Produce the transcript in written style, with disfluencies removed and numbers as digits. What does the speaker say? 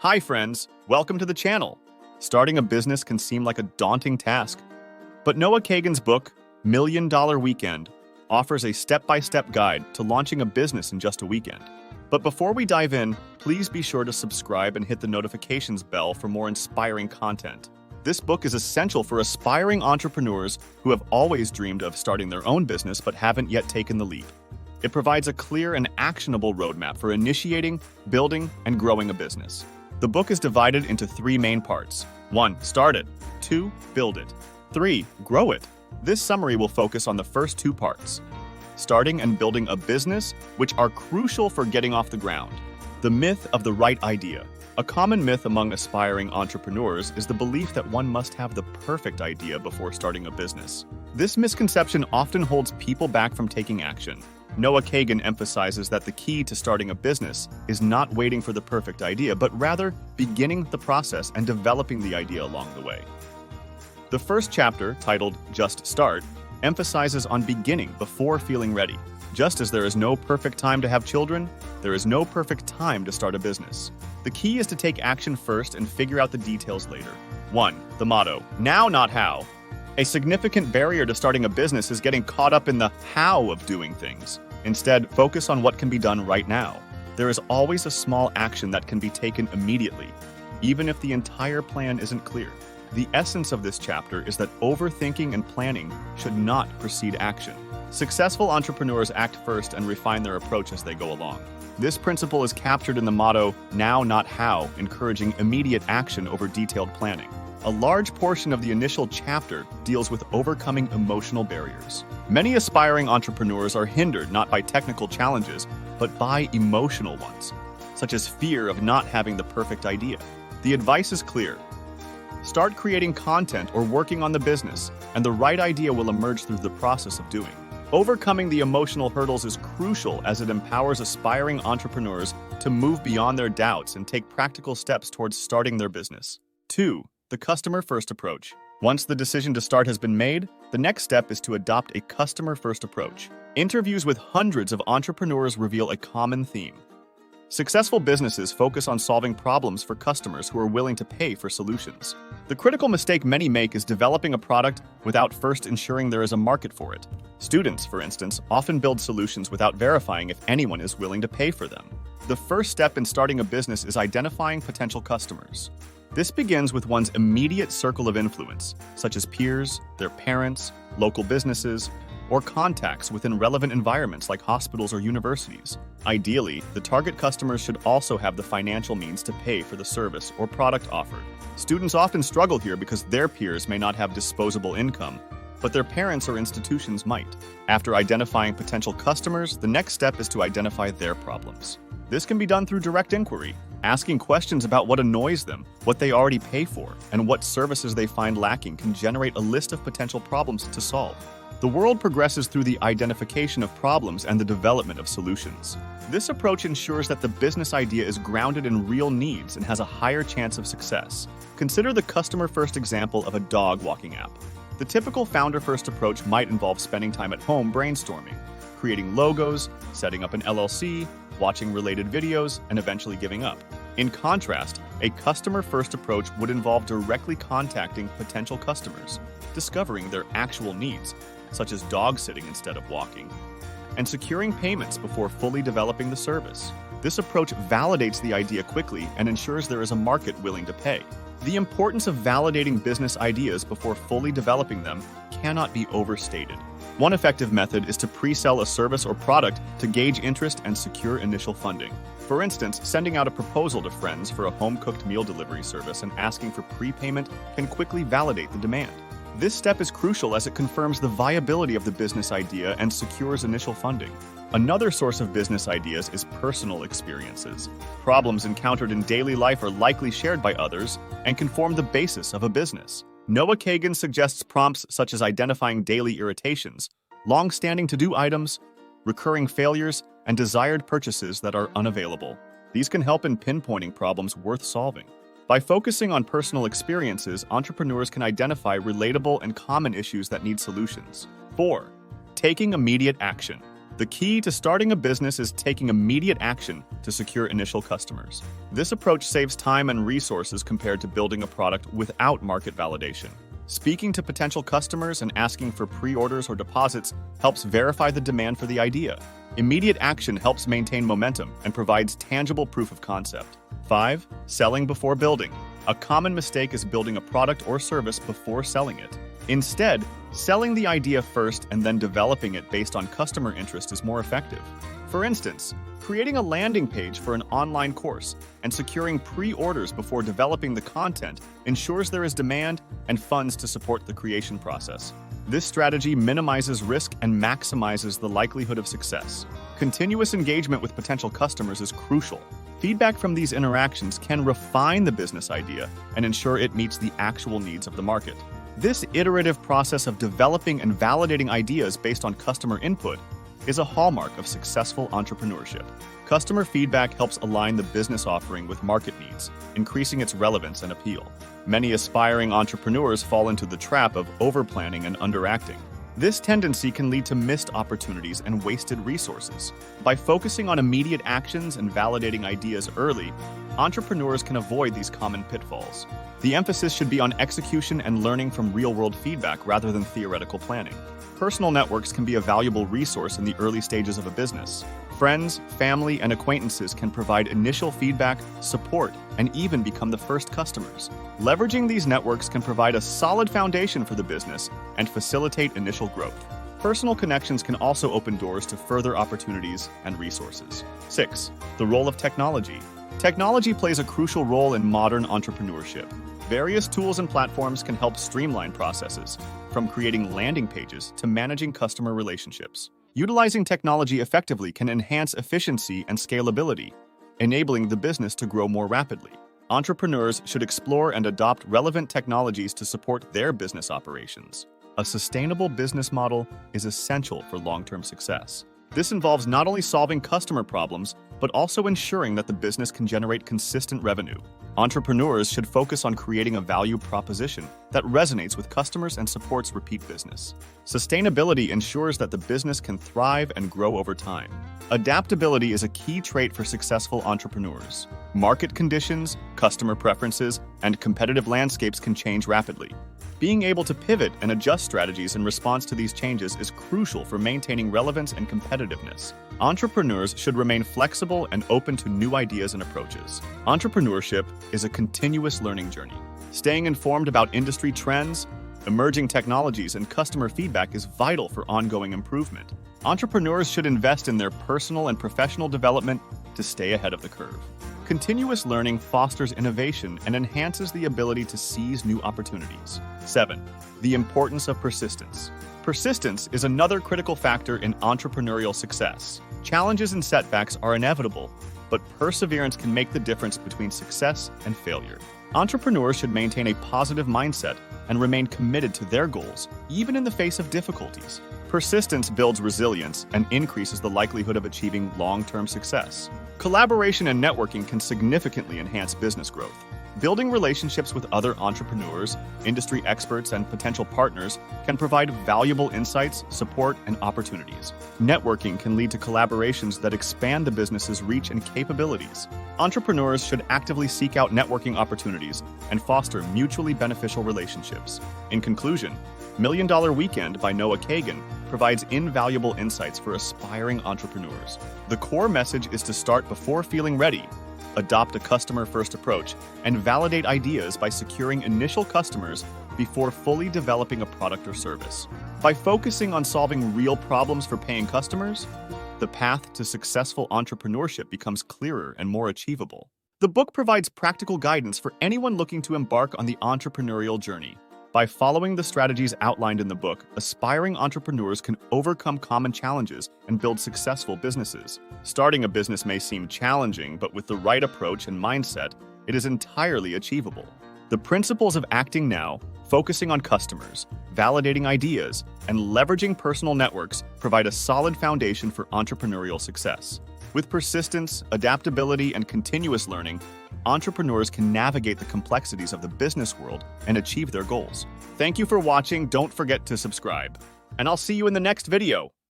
Hi friends, welcome to the channel. Starting a business can seem like a daunting task, but Noah Kagan's book, $1 Million Weekend, offers a step-by-step guide to launching a business in just a weekend. But before we dive in, please be sure to subscribe and hit the notifications bell for more inspiring content. This book is essential for aspiring entrepreneurs who have always dreamed of starting their own business but haven't yet taken the leap. It provides a clear and actionable roadmap for initiating, building, and growing a business. The book is divided into 3 main parts. 1. Start it. 2. Build it. 3. Grow it. This summary will focus on the first 2 parts, starting and building a business, which are crucial for getting off the ground. The myth of the right idea. A common myth among aspiring entrepreneurs is the belief that one must have the perfect idea before starting a business. This misconception often holds people back from taking action. Noah Kagan emphasizes that the key to starting a business is not waiting for the perfect idea, but rather beginning the process and developing the idea along the way. The first chapter, titled Just Start, emphasizes on beginning before feeling ready. Just as there is no perfect time to have children, there is no perfect time to start a business. The key is to take action first and figure out the details later. 1. The motto, now not how. A significant barrier to starting a business is getting caught up in the how of doing things. Instead, focus on what can be done right now. There is always a small action that can be taken immediately, even if the entire plan isn't clear. The essence of this chapter is that overthinking and planning should not precede action. Successful entrepreneurs act first and refine their approach as they go along. This principle is captured in the motto, now not how, encouraging immediate action over detailed planning. A large portion of the initial chapter deals with overcoming emotional barriers. Many aspiring entrepreneurs are hindered not by technical challenges, but by emotional ones, such as fear of not having the perfect idea. The advice is clear. Start creating content or working on the business, and the right idea will emerge through the process of doing. Overcoming the emotional hurdles is crucial as it empowers aspiring entrepreneurs to move beyond their doubts and take practical steps towards starting their business. 2. The customer-first approach. Once the decision to start has been made, the next step is to adopt a customer-first approach. Interviews with hundreds of entrepreneurs reveal a common theme. Successful businesses focus on solving problems for customers who are willing to pay for solutions. The critical mistake many make is developing a product without first ensuring there is a market for it. Students, for instance, often build solutions without verifying if anyone is willing to pay for them. The first step in starting a business is identifying potential customers. This begins with one's immediate circle of influence, such as peers, their parents, local businesses, or contacts within relevant environments like hospitals or universities. Ideally, the target customers should also have the financial means to pay for the service or product offered. Students often struggle here because their peers may not have disposable income, but their parents or institutions might. After identifying potential customers, the next step is to identify their problems. This can be done through direct inquiry, asking questions about what annoys them, what they already pay for, and what services they find lacking can generate a list of potential problems to solve. The world progresses through the identification of problems and the development of solutions. This approach ensures that the business idea is grounded in real needs and has a higher chance of success. Consider the customer-first example of a dog walking app. The typical founder-first approach might involve spending time at home brainstorming, creating logos, setting up an LLC, watching related videos, and eventually giving up. In contrast, a customer-first approach would involve directly contacting potential customers, discovering their actual needs, such as dog sitting instead of walking, and securing payments before fully developing the service. This approach validates the idea quickly and ensures there is a market willing to pay. The importance of validating business ideas before fully developing them cannot be overstated. One effective method is to pre-sell a service or product to gauge interest and secure initial funding. For instance, sending out a proposal to friends for a home-cooked meal delivery service and asking for prepayment can quickly validate the demand. This step is crucial as it confirms the viability of the business idea and secures initial funding. Another source of business ideas is personal experiences. Problems encountered in daily life are likely shared by others and can form the basis of a business. Noah Kagan suggests prompts such as identifying daily irritations, long-standing to-do items, recurring failures, and desired purchases that are unavailable. These can help in pinpointing problems worth solving. By focusing on personal experiences, entrepreneurs can identify relatable and common issues that need solutions. 4. Taking immediate action. The The key to starting a business is taking immediate action to secure initial customers. This approach saves time and resources compared to building a product without market validation. Speaking to potential customers and asking for pre-orders or deposits helps verify the demand for the idea. Immediate action helps maintain momentum and provides tangible proof of concept. 5. Selling before building. A common mistake is building a product or service before selling it. Instead, selling the idea first and then developing it based on customer interest is more effective. For instance, creating a landing page for an online course and securing pre-orders before developing the content ensures there is demand and funds to support the creation process. This strategy minimizes risk and maximizes the likelihood of success. Continuous engagement with potential customers is crucial. Feedback from these interactions can refine the business idea and ensure it meets the actual needs of the market. This iterative process of developing and validating ideas based on customer input is a hallmark of successful entrepreneurship. Customer feedback helps align the business offering with market needs, increasing its relevance and appeal. Many aspiring entrepreneurs fall into the trap of overplanning and underacting. This tendency can lead to missed opportunities and wasted resources. By focusing on immediate actions and validating ideas early, entrepreneurs can avoid these common pitfalls. The emphasis should be on execution and learning from real-world feedback rather than theoretical planning. Personal networks can be a valuable resource in the early stages of a business. Friends, family, and acquaintances can provide initial feedback, support, and even become the first customers. Leveraging these networks can provide a solid foundation for the business and facilitate initial growth. Personal connections can also open doors to further opportunities and resources. 6. The role of technology. Technology plays a crucial role in modern entrepreneurship. Various tools and platforms can help streamline processes, from creating landing pages to managing customer relationships. Utilizing technology effectively can enhance efficiency and scalability, enabling the business to grow more rapidly. Entrepreneurs should explore and adopt relevant technologies to support their business operations. A sustainable business model is essential for long-term success. This involves not only solving customer problems, but also ensuring that the business can generate consistent revenue. Entrepreneurs should focus on creating a value proposition that resonates with customers and supports repeat business. Sustainability ensures that the business can thrive and grow over time. Adaptability is a key trait for successful entrepreneurs. Market conditions, customer preferences, and competitive landscapes can change rapidly. Being able to pivot and adjust strategies in response to these changes is crucial for maintaining relevance and competitiveness. Entrepreneurs should remain flexible and open to new ideas and approaches. Entrepreneurship is a continuous learning journey. Staying informed about industry trends, emerging technologies, and customer feedback is vital for ongoing improvement. Entrepreneurs should invest in their personal and professional development to stay ahead of the curve. Continuous learning fosters innovation and enhances the ability to seize new opportunities. 7. The importance of persistence. Persistence is another critical factor in entrepreneurial success. Challenges and setbacks are inevitable, but perseverance can make the difference between success and failure. Entrepreneurs should maintain a positive mindset and remain committed to their goals, even in the face of difficulties. Persistence builds resilience and increases the likelihood of achieving long-term success. Collaboration and networking can significantly enhance business growth. Building relationships with other entrepreneurs, industry experts, and potential partners can provide valuable insights, support, and opportunities. Networking can lead to collaborations that expand the business's reach and capabilities. Entrepreneurs should actively seek out networking opportunities and foster mutually beneficial relationships. In conclusion, Million Dollar Weekend by Noah Kagan provides invaluable insights for aspiring entrepreneurs. The core message is to start before feeling ready, adopt a customer-first approach, and validate ideas by securing initial customers before fully developing a product or service. By focusing on solving real problems for paying customers, the path to successful entrepreneurship becomes clearer and more achievable. The book provides practical guidance for anyone looking to embark on the entrepreneurial journey. By following the strategies outlined in the book, aspiring entrepreneurs can overcome common challenges and build successful businesses. Starting a business may seem challenging, but with the right approach and mindset, it is entirely achievable. The principles of acting now, focusing on customers, validating ideas, and leveraging personal networks provide a solid foundation for entrepreneurial success. With persistence, adaptability, and continuous learning, entrepreneurs can navigate the complexities of the business world and achieve their goals. Thank you for watching. Don't forget to subscribe. And I'll see you in the next video.